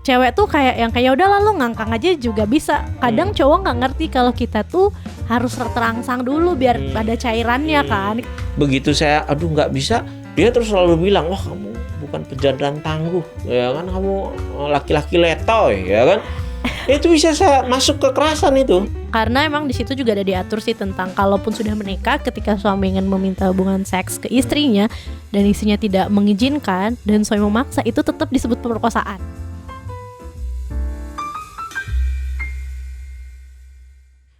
cewek tuh kayak yang kayak udah lo ngangkang aja juga bisa. Kadang cowok nggak ngerti kalau kita tuh harus terangsang dulu biar ada cairannya kan. Begitu saya nggak bisa, dia terus selalu bilang, wah kamu bukan pejantan tangguh, ya kan, kamu laki-laki letoy, ya kan. Itu bisa saya masuk kekerasan itu. Karena emang di situ juga ada diatur sih tentang kalaupun sudah menikah, ketika suami ingin meminta hubungan seks ke istrinya dan istrinya tidak mengizinkan dan suami memaksa, itu tetap disebut pemerkosaan.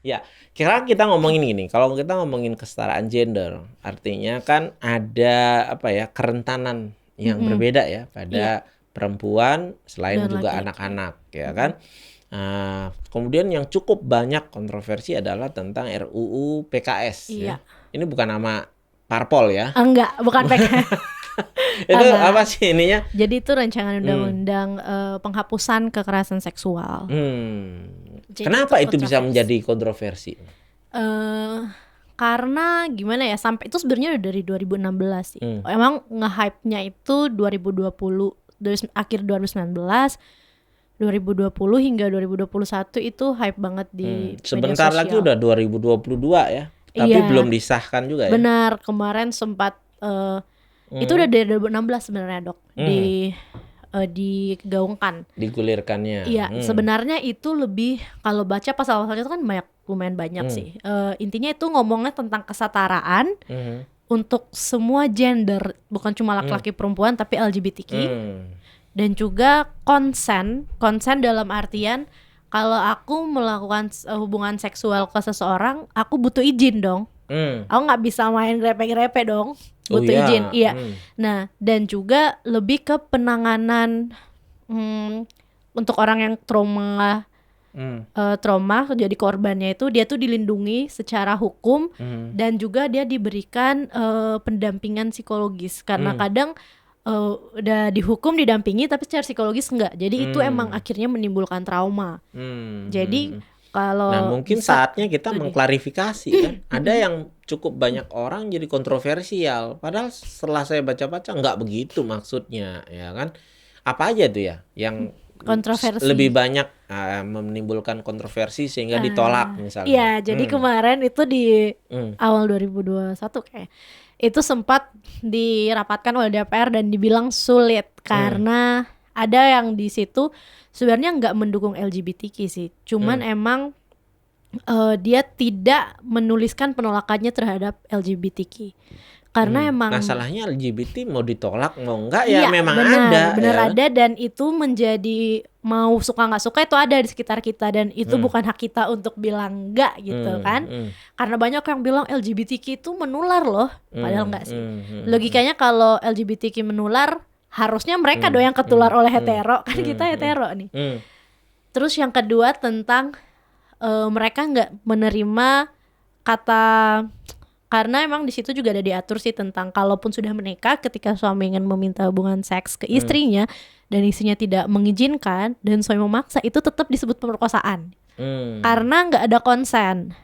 Ya, kira kita ngomongin gini, kalau kita ngomongin kesetaraan gender, artinya kan ada kerentanan yang berbeda ya pada perempuan selain Dan juga laki-laki. anak-anak, ya kan. Kemudian yang cukup banyak kontroversi adalah tentang RUU PKS. Iya. Ya. Ini bukan nama parpol ya. Enggak, bukan PKS. Itu Enggak. apa sih ininya? Jadi itu rancangan undang-undang penghapusan kekerasan seksual. Jadi Kenapa itu bisa kontroversi. menjadi kontroversi? Karena gimana ya, sampai itu sebenarnya udah dari 2016 sih. Emang nge-hype-nya itu 2020, dari akhir 2019, 2020 hingga 2021 itu hype banget di Sebentar media lagi sosial. udah 2022 ya. Tapi Iya. belum disahkan juga ya. Benar, kemarin sempat itu udah dari 2016 sebenarnya, Dok. Digaungkan. Digulirkannya. Iya, sebenarnya itu lebih, kalau baca pasal-pasalnya itu kan lumayan banyak sih. Intinya itu ngomongnya tentang kesetaraan untuk semua gender, bukan cuma laki-laki perempuan tapi LGBTQ. Dan juga konsen dalam artian kalau aku melakukan hubungan seksual ke seseorang, aku butuh izin dong. Aku nggak bisa main grepe-grepe dong, butuh izin. Iya. Nah, dan juga lebih ke penanganan untuk orang yang trauma jadi korbannya itu, dia tuh dilindungi secara hukum dan juga dia diberikan pendampingan psikologis karena kadang udah dihukum didampingi tapi secara psikologis enggak. Jadi itu emang akhirnya menimbulkan trauma. Jadi kalau nah mungkin saatnya kita mengklarifikasi kan. Ada yang cukup banyak orang jadi kontroversial. Padahal setelah saya baca-baca nggak begitu maksudnya, ya kan? Apa aja tuh ya yang kontroversi lebih banyak menimbulkan kontroversi sehingga ditolak misalnya. Iya, jadi kemarin itu di awal 2021 kayak itu sempat dirapatkan oleh DPR dan dibilang sulit karena ada yang di situ sebenarnya nggak mendukung LGBTQ sih, cuman emang dia tidak menuliskan penolakannya terhadap LGBTQ karena emang masalahnya LGBT mau ditolak mau enggak ya, memang benar ya. ada, dan itu menjadi mau suka nggak suka itu ada di sekitar kita dan itu bukan hak kita untuk bilang enggak gitu kan. Karena banyak yang bilang LGBTQ itu menular loh, padahal enggak sih. Logikanya kalau LGBTQ menular harusnya mereka dong yang ketular oleh hetero, kan kita hetero nih. Terus yang kedua tentang mereka nggak menerima kata, karena emang di situ juga ada diatur sih tentang kalaupun sudah menikah, ketika suami ingin meminta hubungan seks ke istrinya dan istrinya tidak mengizinkan dan suami memaksa, itu tetap disebut pemerkosaan karena nggak ada konsen.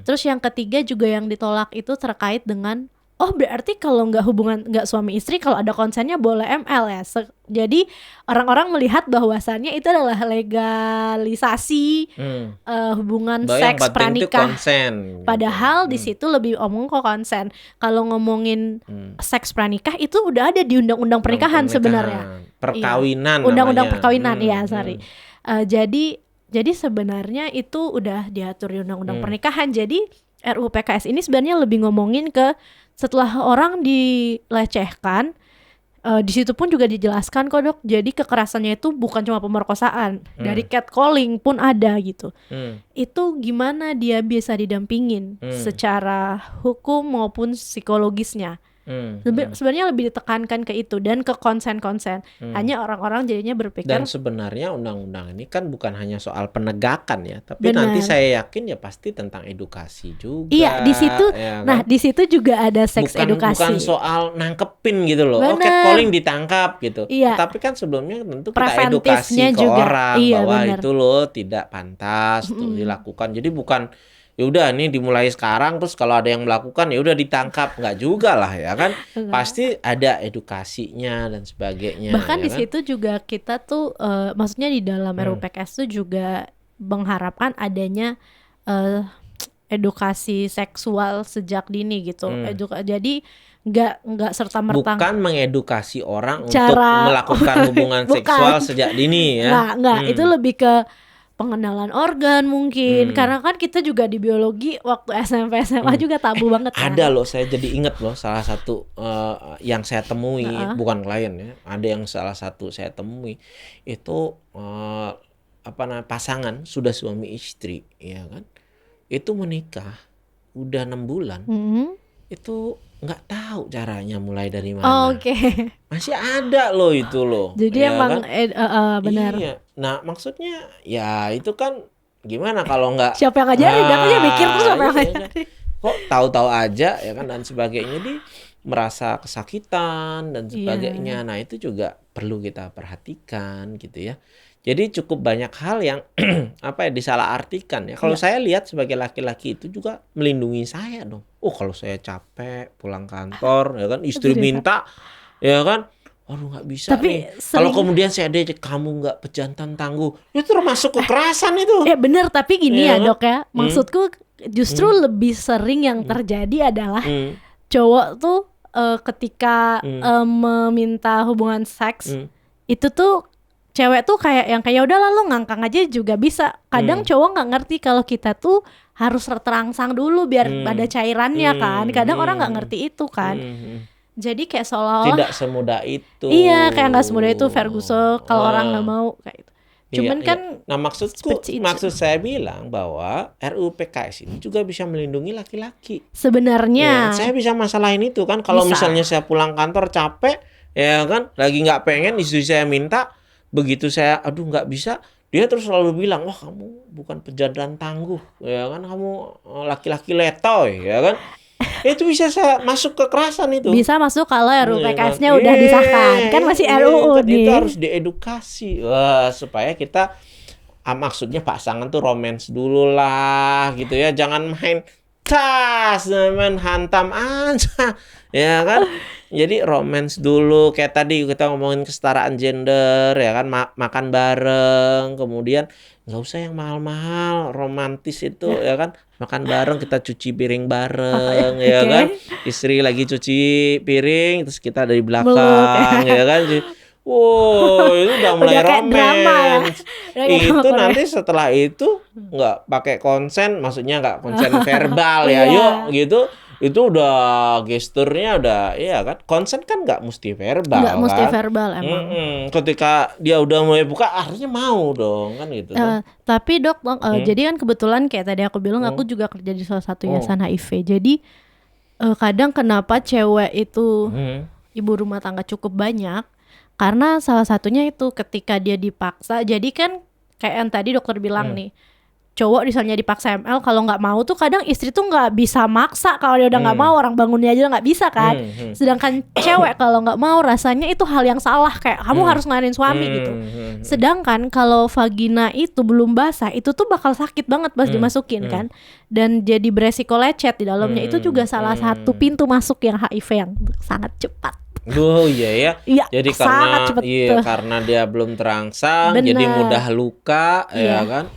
Terus yang ketiga juga yang ditolak itu terkait dengan berarti kalau nggak suami istri, kalau ada konsennya boleh ML ya. Jadi orang-orang melihat bahwasannya itu adalah legalisasi hubungan seks pranikah. Konsen, padahal di situ lebih omong kok konsen. Kalau ngomongin seks pranikah itu udah ada di undang-undang pernikahan sebenarnya. Perkawinan. Undang-undang namanya. perkawinan Jadi sebenarnya itu udah diatur di undang-undang pernikahan. Jadi RUU PKS ini sebenarnya lebih ngomongin ke setelah orang dilecehkan, di situ pun juga dijelaskan kok, Dok. Jadi kekerasannya itu bukan cuma pemerkosaan, dari catcalling pun ada gitu. Itu gimana dia bisa didampingin secara hukum maupun psikologisnya. Sebenarnya lebih ditekankan ke itu dan ke konsen-konsen. Hanya orang-orang jadinya berpikir. Dan sebenarnya undang-undang ini kan bukan hanya soal penegakan ya, tapi Benar. nanti saya yakin ya pasti tentang edukasi juga. Iya, di situ. Ya kan? Nah, di situ juga ada seks edukasi. Bukan soal nangkepin gitu loh. Benar. Catcalling ditangkap gitu. Iya. Tapi kan sebelumnya tentu kita Preventifnya edukasi ke juga. orang Iya, bahwa benar. itu loh tidak pantas tuh dilakukan. Jadi bukan ya udah nih dimulai sekarang terus kalau ada yang melakukan ya udah ditangkap, nggak juga lah ya kan. Pasti ada edukasinya dan sebagainya. Bahkan ya di kan? situ juga kita tuh maksudnya di dalam RUU PKS tuh juga mengharapkan adanya edukasi seksual sejak dini gitu. Jadi nggak serta merta Bukan mengedukasi orang untuk cara melakukan hubungan seksual sejak dini ya. Nggak, itu lebih ke pengenalan organ mungkin. Karena kan kita juga di biologi waktu SMP SMA juga tabu banget kan. Ada loh, saya jadi inget loh salah satu yang saya temui, bukan klien ya. Ada yang salah satu saya temui itu pasangan sudah suami istri, ya kan? Itu menikah udah 6 bulan. Itu nggak tahu caranya mulai dari mana. Oke. Masih ada loh itu loh. Jadi ya emang kan? benar. Iya. Nah maksudnya ya itu kan gimana kalau nggak Siapa yang ngajarin? Dia mikir tuh siapa yang iya, ngajarin. kok tahu-tahu aja ya kan dan sebagainya, di merasa kesakitan dan sebagainya. Nah itu juga perlu kita perhatikan gitu ya. Jadi cukup banyak hal yang disalahartikan ya. Kalau saya lihat sebagai laki-laki itu juga melindungi saya dong. Oh kalau saya capek pulang kantor ya kan, istri minta ya kan, waduh nggak bisa Tapi nih. Kalau kemudian saya ada kamu nggak pejantan tangguh, itu termasuk kekerasan itu. Bener, tapi gini Iya ya kan? Dok ya. Maksudku justru lebih sering yang terjadi adalah cowok tuh ketika meminta hubungan seks itu tuh cewek tuh kayak udahlah lo ngangkang aja juga bisa. Kadang cowok nggak ngerti kalau kita tuh harus terangsang dulu biar ada cairannya kan. Kadang orang nggak ngerti itu kan. Jadi kayak seolah-olah tidak semudah itu. Iya, kayak nggak semudah itu Ferguson kalau orang nggak mau kayak itu. Cuman kan nah maksud saya bilang bahwa RUU PKS ini juga bisa melindungi laki-laki. Sebenarnya saya bisa masalahin itu kan kalau misalnya saya pulang kantor capek ya kan, lagi nggak pengen, istri saya minta, begitu saya aduh nggak bisa, dia terus selalu bilang wah kamu bukan pejantan tangguh ya kan, kamu laki-laki letoy ya kan. Itu bisa saya masuk kekerasan itu. Bisa masuk kalau RUU PKS-nya udah disahkan. Kan masih RUU nih. Itu harus diedukasi. Wah, supaya kita maksudnya pasangan tuh romance dulu lah gitu ya. Jangan main main hantam aja. Ya kan? Jadi romance dulu, kayak tadi kita ngomongin kesetaraan gender ya kan, makan bareng, kemudian nggak usah yang mahal-mahal, romantis itu ya kan, makan bareng, kita cuci piring bareng ya kan, istri lagi cuci piring terus kita dari belakang ya kan. Wow, itu udah mulai romance. Itu nanti setelah itu nggak pakai konsen, maksudnya nggak konsen verbal ya, yuk gitu. Itu udah gesturnya udah, iya kan, konsen kan nggak mesti verbal. Nggak mesti verbal emang. Ketika dia udah mulai buka, artinya mau dong kan gitu. Tapi Dok, jadi kan kebetulan kayak tadi aku bilang, aku juga kerja di salah satu yayasan HIV. Jadi kadang kenapa cewek itu ibu rumah tangga cukup banyak, karena salah satunya itu ketika dia dipaksa. Jadi kan kayak yang tadi dokter bilang nih, cowok misalnya dipaksa ML, kalau nggak mau tuh kadang istri tuh nggak bisa maksa. Kalau dia udah nggak mau, orang bangunnya aja nggak bisa kan. Sedangkan cewek kalau nggak mau, rasanya itu hal yang salah, kayak kamu harus ngelanin suami gitu. Sedangkan kalau vagina itu belum basah, itu tuh bakal sakit banget pas dimasukin kan, dan jadi beresiko lecet di dalamnya. Itu juga salah satu pintu masuk yang HIV yang sangat cepat. Oh iya ya. Jadi karena dia belum terangsang, jadi mudah luka ya kan.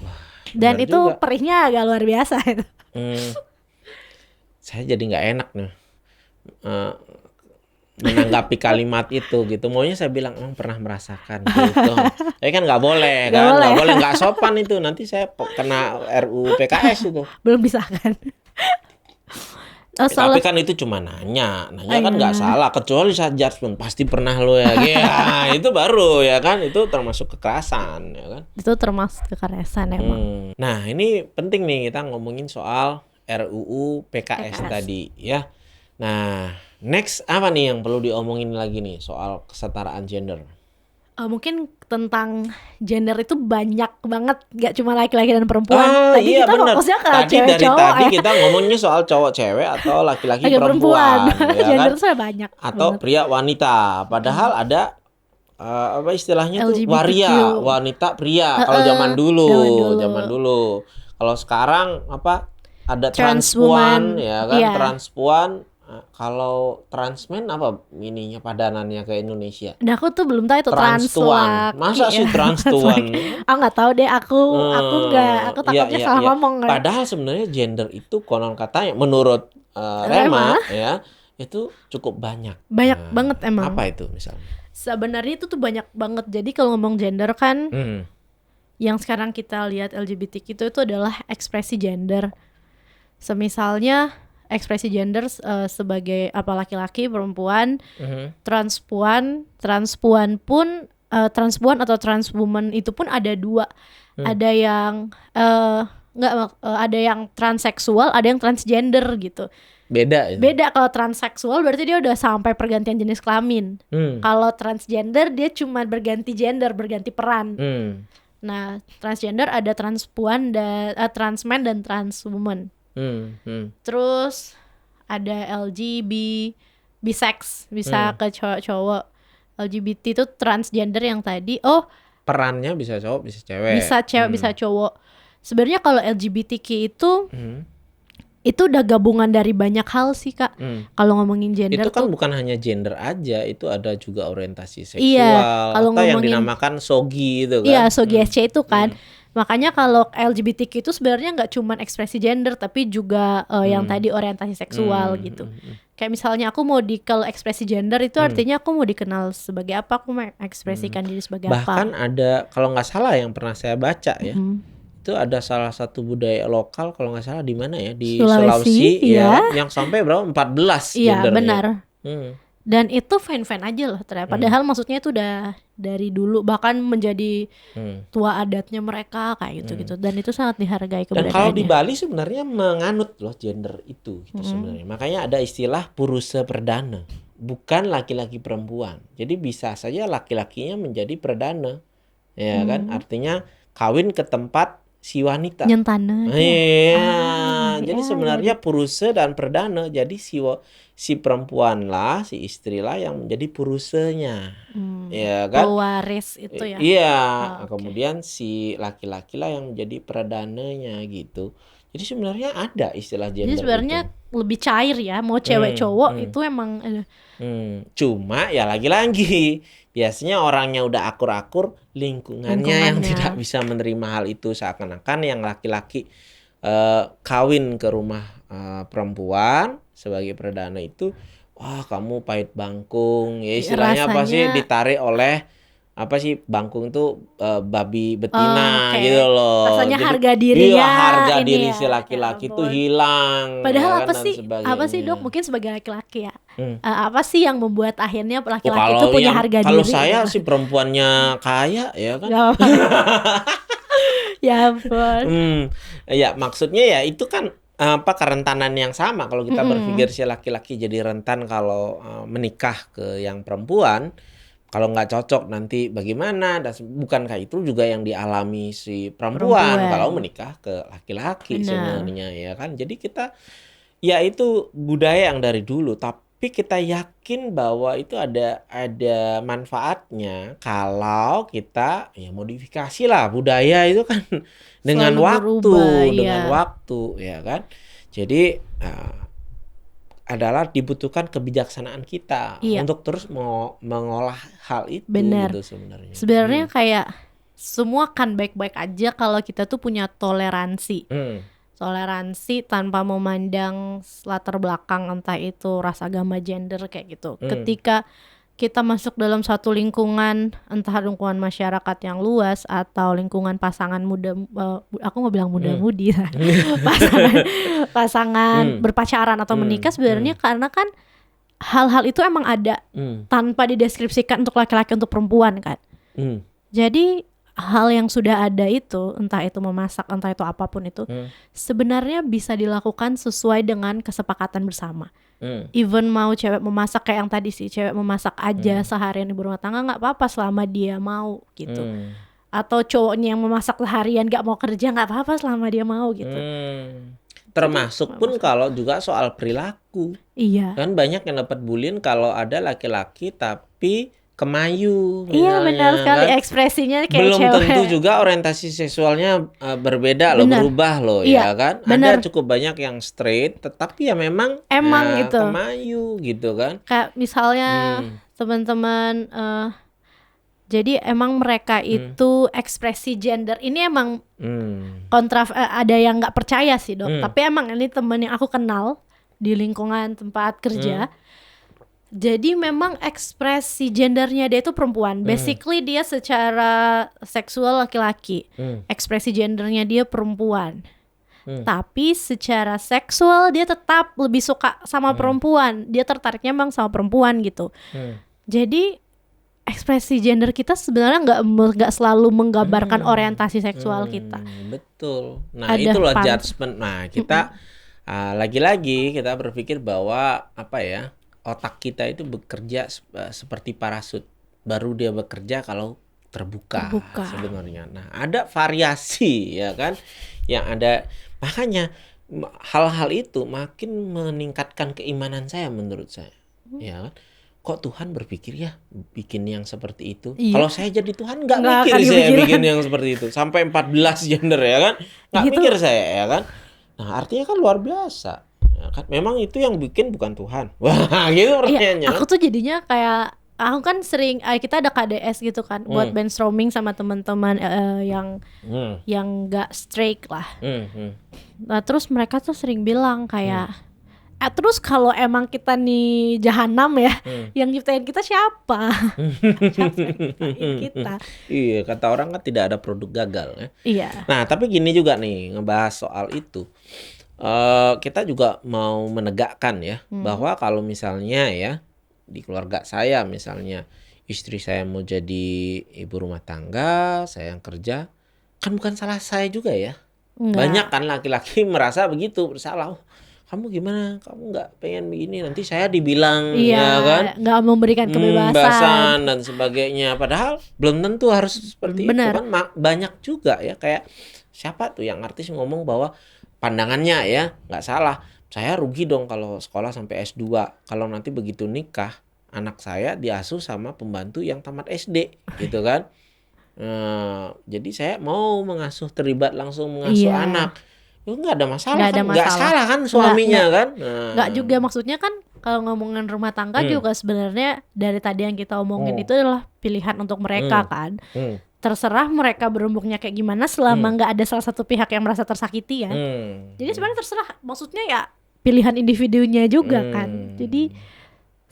Dan itu juga perihnya agak luar biasa itu. Saya jadi nggak enak nih menanggapi kalimat itu gitu. Maunya saya bilang pernah merasakan gitu. Tapi kan nggak boleh kan, nggak boleh, nggak sopan itu. Nanti saya kena RUU PKS itu. Belum bisa kan? Tapi kan itu cuma nanya kan nggak salah, kecuali saat judgement pasti pernah lo ya, itu baru ya kan, itu termasuk kekerasan ya kan. Itu termasuk kekerasan emang. Nah ini penting nih kita ngomongin soal RUU PKS tadi ya. Nah next apa nih yang perlu diomongin lagi nih soal kesetaraan gender? Mungkin tentang gender itu banyak banget, gak cuma laki-laki dan perempuan. Tadi kita fokusnya ke cewek cowok. Tadi kita ngomongnya soal cowok cewek atau laki-laki perempuan. Ya gender kan? saya banyak. Atau banget. pria wanita. Padahal ada apa istilahnya tuh, waria, wanita pria. Kalau zaman dulu. Kalau sekarang apa? ada Trans transpuan woman, ya kan, iya. transpuan. Kalau transmen apa ininya padanannya ke Indonesia? Nah aku tuh belum tahu itu Transtuan. translaki Masa ya. sih transtuan? Aku nggak tahu deh, aku nggak, aku Iya takutnya iya salah iya. ngomong kan. Padahal sebenarnya gender itu konon katanya menurut Rema Rema ya itu cukup banyak. banyak Nah, banget emang. apa itu misalnya? Sebenarnya itu tuh banyak banget. Jadi kalau ngomong gender kan, Hmm. yang sekarang kita lihat LGBTQ itu adalah ekspresi gender. Semisalnya ekspresi gender sebagai apa, laki-laki, perempuan, Mhm. transpuan pun transpuan atau transwoman itu pun ada dua. Ada yang ada yang transseksual, ada yang transgender gitu. Beda itu. Beda, kalau transseksual berarti dia udah sampai pergantian jenis kelamin. Kalau transgender dia cuma berganti gender, berganti peran. Nah, transgender ada transpuan dan transman dan transwoman. Terus ada bisex, bisa ke cowok-cowok. LGBT itu transgender yang tadi. Oh, Perannya bisa cowok, bisa cewek. bisa cewek, bisa cowok. Sebenarnya kalau LGBTQ itu udah gabungan dari banyak hal sih, Kak. Kalau ngomongin gender Itu kan tuh bukan hanya gender aja, itu ada juga orientasi seksual iya, kalau atau yang ngomongin dinamakan SOGI itu kan. iya, SOGI-SC itu kan. Makanya kalau LGBTQ itu sebenarnya nggak cuma ekspresi gender, tapi juga yang tadi orientasi seksual gitu. Kayak misalnya aku mau kalau ekspresi gender itu artinya aku mau dikenal sebagai apa, aku mau ekspresikan diri sebagai Bahkan apa. ada, kalau nggak salah yang pernah saya baca ya, itu ada salah satu budaya lokal kalau nggak salah di mana ya, di Sulawesi, Sulawesi ya, iya. yang sampai berapa 14 Iya, gendernya. benar. Dan itu fine-fine aja loh ternyata. Padahal maksudnya itu udah dari dulu, bahkan menjadi tua adatnya mereka kayak gitu-gitu. Dan itu sangat dihargai Dan kalau di keberadaannya. Bali sebenarnya menganut loh gender itu gitu sebenarnya. Makanya ada istilah purusa perdana, bukan laki-laki perempuan. Jadi bisa saja laki-lakinya menjadi perdana, ya kan? Artinya kawin ke tempat si wanita. Nyentana. Iya, jadi ya, sebenarnya purusa dan perdana. Jadi si perempuan lah, si istri lah yang menjadi purusanya, ya kan? Pewaris itu ya. Iya, oke. kemudian si laki-laki lah yang menjadi perdananya gitu. Jadi sebenarnya ada istilah Jadi gender sebenarnya itu. lebih cair ya, mau cewek cowok itu emang Cuma ya lagi-lagi biasanya orangnya udah akur-akur, lingkungannya yang tidak bisa menerima hal itu, seakan-akan yang laki-laki kawin ke rumah perempuan sebagai perdana itu, wah kamu pahit bangkung, ya istilahnya apa sih, rasanya ditarik oleh apa sih, bangkung tuh babi betina oke. gitu loh. Rasanya Jadi harga iya, dirinya harga ini diri ya. si Ya laki-laki tuh ampun. hilang, Padahal ya kan, dan apa sih Dok, sebagainya. mungkin sebagai laki-laki ya, apa sih yang membuat akhirnya Oh, laki-laki itu punya harga kalau diri saya gitu? sih perempuannya kaya ya kan. Gak apa. Ya ampun. Ya maksudnya ya itu kan apa, kerentanan yang sama. Kalau kita berpikir si laki-laki jadi rentan kalau menikah ke yang perempuan, kalau nggak cocok nanti bagaimana, dan bukankah itu juga yang dialami si perempuan kalau menikah ke laki-laki sebenarnya, ya kan. Jadi kita, ya itu budaya yang dari dulu, tapi kita yakin bahwa itu ada manfaatnya kalau kita ya modifikasi lah budaya itu kan dengan Selalu waktu, berubah, dengan iya. waktu, ya kan. Jadi adalah dibutuhkan kebijaksanaan kita untuk terus mengolah hal itu. Benar. Gitu sebenarnya. Sebenarnya kayak semua kan baik-baik aja kalau kita tuh punya toleransi. Toleransi tanpa memandang latar belakang, entah itu ras, agama, gender kayak gitu. Ketika kita masuk dalam satu lingkungan, entah lingkungan masyarakat yang luas atau lingkungan pasangan muda, aku nggak bilang muda-mudi, pasangan berpacaran atau menikah, sebenarnya karena kan hal-hal itu emang ada tanpa dideskripsikan untuk laki-laki, untuk perempuan kan. Jadi hal yang sudah ada itu, entah itu memasak, entah itu apapun itu, sebenarnya bisa dilakukan sesuai dengan kesepakatan bersama. Even mau cewek memasak kayak yang tadi sih, cewek memasak aja seharian ibu rumah tangga nggak apa-apa selama dia mau gitu. Atau cowoknya yang memasak seharian nggak mau kerja nggak apa-apa selama dia mau gitu. Termasuk pun kalau juga soal perilaku. Iya. Kan banyak yang dapat bullying kalau ada laki-laki tapi kemayu Iya benar misalnya sekali, kan. ekspresinya kayak Belum cewek. tentu juga orientasi seksualnya berbeda loh, Benar. berubah loh Iya, ya kan. benar. Ada cukup banyak yang straight, tetapi ya memang Emang gitu. kemayu gitu kan. Kayak misalnya teman-teman jadi emang mereka itu ekspresi gender ini emang kontra, ada yang nggak percaya sih dok. Tapi emang ini temen yang aku kenal di lingkungan tempat kerja. Jadi memang ekspresi gendernya dia itu perempuan. Basically dia secara seksual laki-laki. Ekspresi gendernya dia perempuan. Tapi secara seksual dia tetap lebih suka sama perempuan. Dia tertariknya memang sama perempuan gitu. Jadi ekspresi gender kita sebenarnya nggak selalu menggambarkan orientasi seksual kita. Betul. Nah Ada itulah pan- judgement. Nah kita lagi-lagi kita berpikir bahwa apa ya, otak kita itu bekerja seperti parasut. Baru dia bekerja kalau terbuka. Sebenarnya. Nah ada variasi ya kan, yang ada, makanya hal-hal itu makin meningkatkan keimanan saya menurut saya. Ya kan? Kok Tuhan berpikir ya bikin yang seperti itu? Iya. Kalau saya jadi Tuhan nggak Nggak mikir akan saya kepikiran. bikin yang seperti itu. Sampai 14 gender ya kan? Nggak Itu- mikir saya ya kan? Nah artinya kan luar biasa. Ya kan? Memang itu yang bikin bukan Tuhan. Wah gitu pertanyaannya. Iya, aku tuh jadinya kayak aku kan sering kita ada KDS gitu kan buat brainstorming sama teman-teman yang nggak straight lah. Nah, terus mereka tuh sering bilang kayak terus kalau emang kita nih jahanam ya, yang nyiptain kita siapa? Siapa yang nyiptain kita? Iya, kata orang kan tidak ada produk gagal ya. Iya. Nah, tapi gini juga nih, ngebahas soal itu. Kita juga mau menegakkan ya, bahwa kalau misalnya ya, di keluarga saya misalnya, istri saya mau jadi ibu rumah tangga, saya yang kerja, kan bukan salah saya juga ya. Enggak. Banyak kan laki-laki merasa begitu, bersalah. Kamu gimana? Kamu nggak pengen begini, nanti saya dibilang ya kan? Nggak memberikan kebebasan. Kebebasan dan sebagainya. Padahal belum tentu harus seperti Benar. itu kan. Banyak juga ya, kayak siapa tuh yang artis ngomong bahwa pandangannya ya nggak salah. Saya rugi dong kalau sekolah sampai S2. Kalau nanti begitu nikah, anak saya diasuh sama pembantu yang tamat SD gitu kan. Jadi saya mau terlibat langsung mengasuh anak. Itu nggak ada masalah, nggak salah kan suaminya kan. Nggak juga, maksudnya kan kalau ngomongin rumah tangga juga sebenarnya dari tadi yang kita omongin itu adalah pilihan untuk mereka kan. Terserah mereka berembuknya kayak gimana selama nggak ada salah satu pihak yang merasa tersakiti ya. Jadi sebenarnya terserah, maksudnya ya pilihan individunya juga kan. Jadi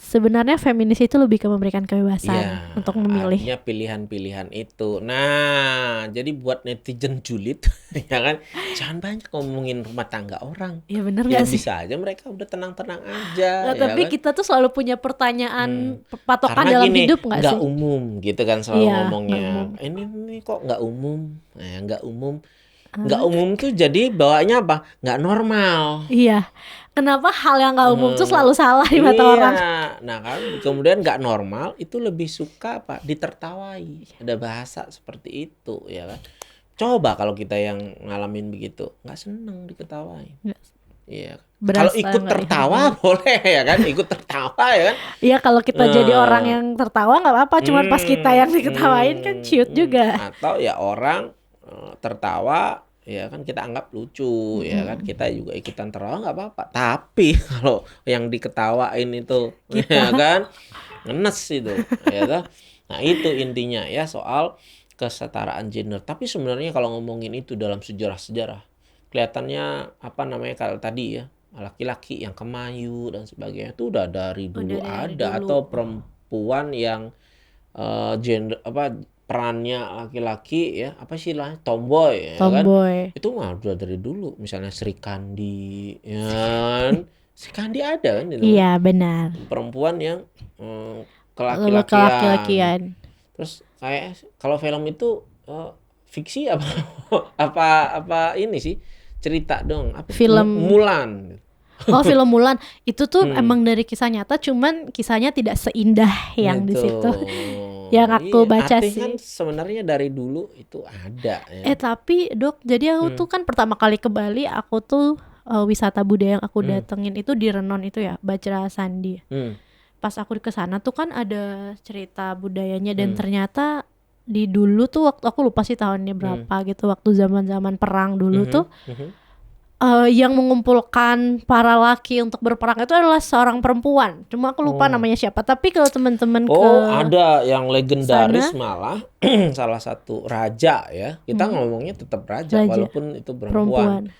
sebenarnya feminis itu lebih ke memberikan kebebasan untuk memilih. Artinya pilihan-pilihan itu. Nah, jadi buat netizen julid ya kan, jangan banyak ngomongin rumah tangga orang. Ya bener ya gak sih? Bisa aja mereka udah tenang-tenang aja. Nah, tapi kan? kita tuh selalu punya pertanyaan patokan Karena dalam gini, hidup gak sih? Nggak umum gitu kan selalu ngomongnya. Umum. Ini kok nggak umum? Nggak umum. Nggak umum tuh jadi bawanya apa? Nggak normal. Iya. Kenapa hal yang nggak umum tuh selalu salah di mata orang? Nah kan kemudian nggak normal itu lebih suka apa? Ditertawai. Ada bahasa seperti itu ya kan. Coba kalau kita yang ngalamin begitu, nggak seneng diketawain. Iya. Kalau ikut tertawa boleh ya kan, ikut tertawa ya kan. Iya, kalau kita jadi orang yang tertawa nggak apa-apa, cuman pas kita yang diketawain kan cute juga. Atau ya orang tertawa ya kan kita anggap lucu ya kan, kita juga ikutan tertawa nggak apa-apa. Tapi kalau yang diketawain itu ya kan ngenes itu ya kan. Nah itu intinya ya soal kesetaraan gender. Tapi sebenarnya kalau ngomongin itu dalam sejarah-sejarah kelihatannya apa namanya, kalau tadi ya laki-laki yang kemayu dan sebagainya itu udah dari dulu ada. Atau perempuan yang gender apa perannya laki-laki ya, apa sih lah, tomboy ya kan, itu mah udah dari dulu. Misalnya Sri Kandi ya kan, Sri Kandi ada kan gitu. Iya benar, perempuan yang kelaki-lakian. Terus kayak kalau film itu fiksi apa ini sih, cerita dong apa, film Mulan. Oh film Mulan itu tuh emang dari kisah nyata, cuman kisahnya tidak seindah yang di situ. Yang aku baca sih. Kan sebenarnya dari dulu itu ada ya. Tapi dok, jadi aku tuh kan pertama kali ke Bali, aku tuh wisata budaya yang aku datengin itu di Renon itu ya, Bajra Sandi. pas aku ke sana tuh kan ada cerita budayanya dan ternyata di dulu tuh waktu aku lupa sih tahunnya berapa gitu, waktu zaman-zaman perang dulu tuh yang mengumpulkan para laki untuk berperang itu adalah seorang perempuan. Cuma aku lupa namanya siapa. Tapi kalau teman-teman ada yang legendaris malah salah satu raja ya. Kita ngomongnya tetap raja walaupun itu perempuan.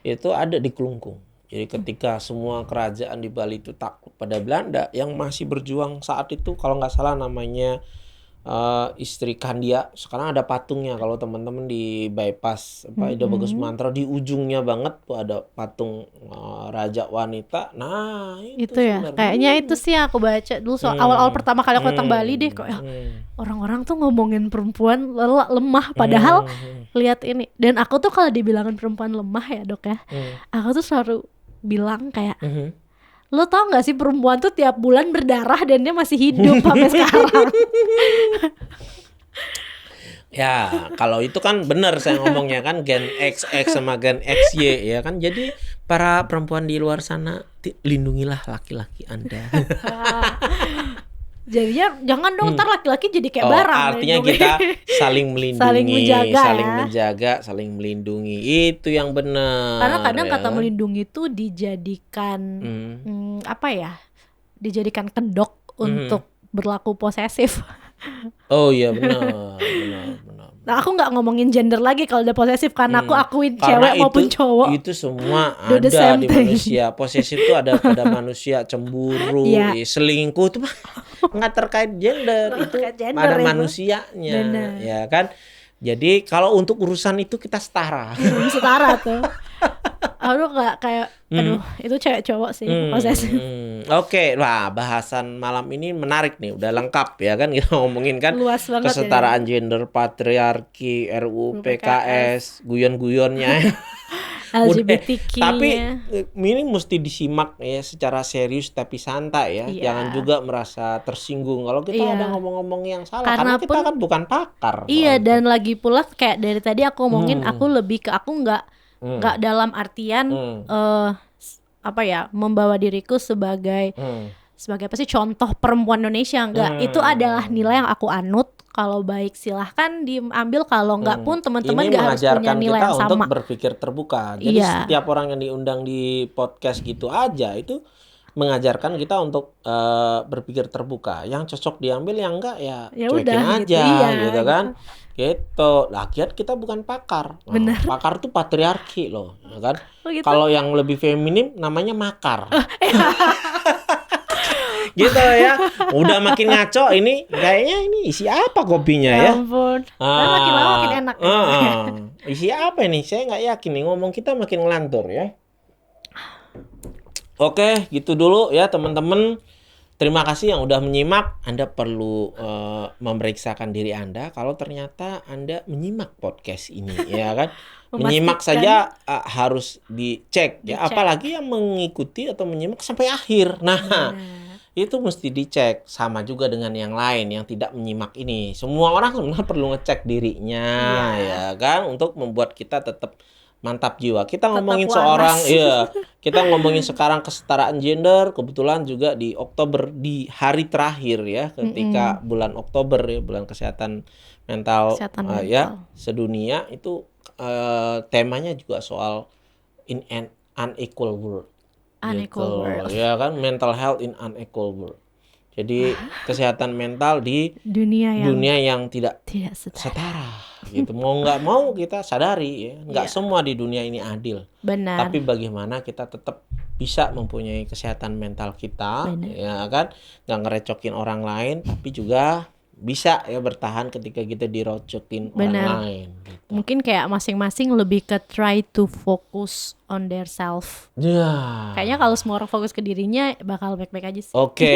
Itu ada di Kelungkung. Jadi ketika semua kerajaan di Bali itu takut pada Belanda, yang masih berjuang saat itu kalau nggak salah namanya istri Kandia. Sekarang ada patungnya kalau teman-teman di bypass Ida Bagus Mantra di ujungnya banget tuh ada patung raja wanita. Nah itu ya kayaknya itu sih yang aku baca dulu awal-awal pertama kali aku datang Bali deh kok ya orang-orang tuh ngomongin perempuan lemah padahal lihat ini. Dan aku tuh kalau dibilangin perempuan lemah ya dok ya, aku tuh selalu bilang kayak lo tau gak sih perempuan tuh tiap bulan berdarah dan dia masih hidup sampai sekarang. Ya kalau itu kan benar saya ngomongnya kan gen XX sama gen XY ya kan. Jadi para perempuan di luar sana lindungilah laki-laki Anda. Jadinya jangan dong ntar laki-laki jadi kayak barang. Artinya kita saling melindungi, saling menjaga, saling melindungi. Itu yang benar. Karena kadang kata melindungi itu dijadikan apa ya? Dijadikan kedok untuk berlaku posesif. Oh iya benar. Nah aku nggak ngomongin gender lagi kalau udah posesif karena aku akuin cewek maupun cowok. Itu semua ada di manusia. Posesif itu ada pada manusia, cemburu, selingkuh itu nggak terkait gender, itu pada manusianya, ya kan. Jadi kalau untuk urusan itu kita setara. Setara tuh. Aduh nggak kayak, itu cewek cowok sih posesif. Oke, wah bahasan malam ini menarik nih, udah lengkap ya kan kita ngomongin kan kesetaraan gender, patriarki, RUU PKS, guyon-guyonnya. LGBTQ-nya. Tapi ini mesti disimak ya secara serius tapi santai ya. Jangan juga merasa tersinggung kalau kita ada ngomong-ngomong yang salah karena kita kan bukan pakar. Iya dan lagi pula kayak dari tadi aku ngomongin aku lebih ke aku nggak dalam artian apa ya membawa diriku sebagai apa sih contoh perempuan Indonesia, enggak. Itu adalah nilai yang aku anut. Kalau baik silahkan diambil, kalau enggak pun teman-teman nggak harus punya nilai yang sama. Untuk berpikir terbuka. Jadi setiap orang yang diundang di podcast gitu aja itu mengajarkan kita untuk berpikir terbuka. Yang cocok diambil, yang enggak ya cuekin aja gitu kan. Gitu. Lagian kita bukan pakar. Nah, pakar tuh patriarki loh, ya kan? Gitu? Kalau yang lebih feminim namanya makar. Gitu ya. Udah makin ngaco ini. Kayaknya ini isi apa kopinya ya? Ampun. Makin lama makin enak. Isi apa ini? Saya nggak yakin nih, ngomong kita makin ngelantur ya. Oke, gitu dulu ya teman-teman. Terima kasih yang udah menyimak. Anda perlu memeriksakan diri Anda kalau ternyata Anda menyimak podcast ini, ya kan? Menyimak saja harus dicek ya, apalagi yang mengikuti atau menyimak sampai akhir. Nah, itu mesti dicek. Sama juga dengan yang lain yang tidak menyimak ini. Semua orang sebenarnya perlu ngecek dirinya, ya kan? Untuk membuat kita tetap mantap jiwa. Kita ngomongin kita ngomongin sekarang kesetaraan gender. Kebetulan juga di Oktober, di hari terakhir ya, ketika bulan Oktober ya, bulan kesehatan mental, ya sedunia itu temanya juga soal in an unequal world. Unequal world. Ya kan, mental health in unequal world. Jadi kesehatan mental di dunia yang tidak setara. Gitu. Mau nggak mau kita sadari ya, nggak semua di dunia ini adil. Benar. Tapi bagaimana kita tetap bisa mempunyai kesehatan mental kita, ya kan, nggak ngerecokin orang lain, tapi juga bisa ya bertahan ketika kita dirocokin orang lain. Gitu. Mungkin kayak masing-masing lebih ke try to focus on their self. Kayaknya kalau semua orang fokus ke dirinya bakal baik-baik aja sih. Oke.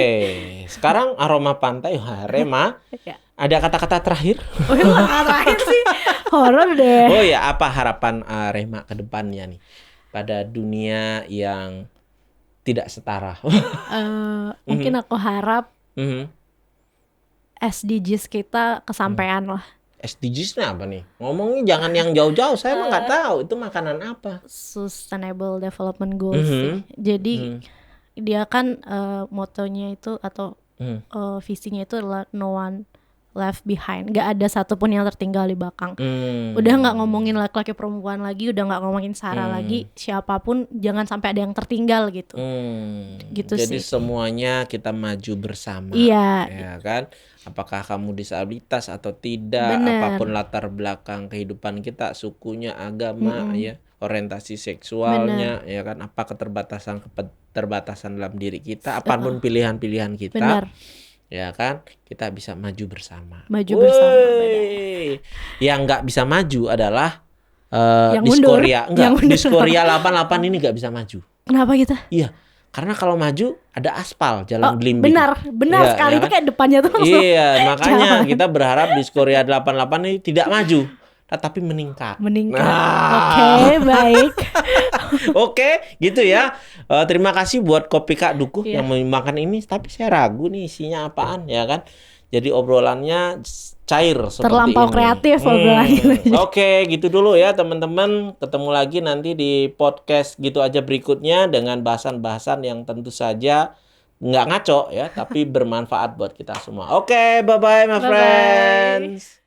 Sekarang aroma pantai, Rema. Ada kata-kata terakhir? Oh iya, kata terakhir sih horor deh. Oh ya, apa harapan Rema ke depannya nih pada dunia yang tidak setara? Mungkin aku harap SDGs kita kesampaian lah. SDGs-nya apa nih? Ngomongnya jangan yang jauh-jauh, saya mah nggak tahu itu makanan apa. Sustainable Development Goals sih. Jadi dia kan motonya itu atau visinya itu adalah no one left behind, nggak ada satupun yang tertinggal di belakang. Udah nggak ngomongin laki-laki perempuan lagi, udah nggak ngomongin sara lagi, siapapun jangan sampai ada yang tertinggal gitu. Gitu Jadi sih. semuanya kita maju bersama, Iya. ya kan? Apakah kamu disabilitas atau tidak, Bener. apapun latar belakang kehidupan kita, sukunya, agama, ya, orientasi seksualnya, ya kan? Apa keterbatasan dalam diri kita, apapun pilihan-pilihan kita. Bener. Ya kan, kita bisa maju bersama. Maju bersama, Woi. Yang nggak bisa maju adalah Yang mundur. Diskoria. Yang Enggak, mundur. Diskoria 88 ini nggak bisa maju. Kenapa gitu? Iya, karena kalau maju ada aspal, jalan belimbing. Benar Iya, sekali, ya itu kan? kayak depannya tuh langsung Iya, makanya jalan. kita berharap Diskoria 88 ini tidak maju, tetapi meningkat. Oke, baik. Oke, gitu ya. Terima kasih buat Kopi Kak Dukuh Iya. yang makan ini. Tapi saya ragu nih isinya apaan, ya kan? Jadi obrolannya cair seperti Terlampau ini. kreatif obrolannya. Oke, gitu dulu ya teman-teman. Ketemu lagi nanti di podcast gitu aja berikutnya dengan bahasan-bahasan yang tentu saja nggak ngaco ya, tapi bermanfaat buat kita semua. Oke, bye-bye my Bye-bye. friends.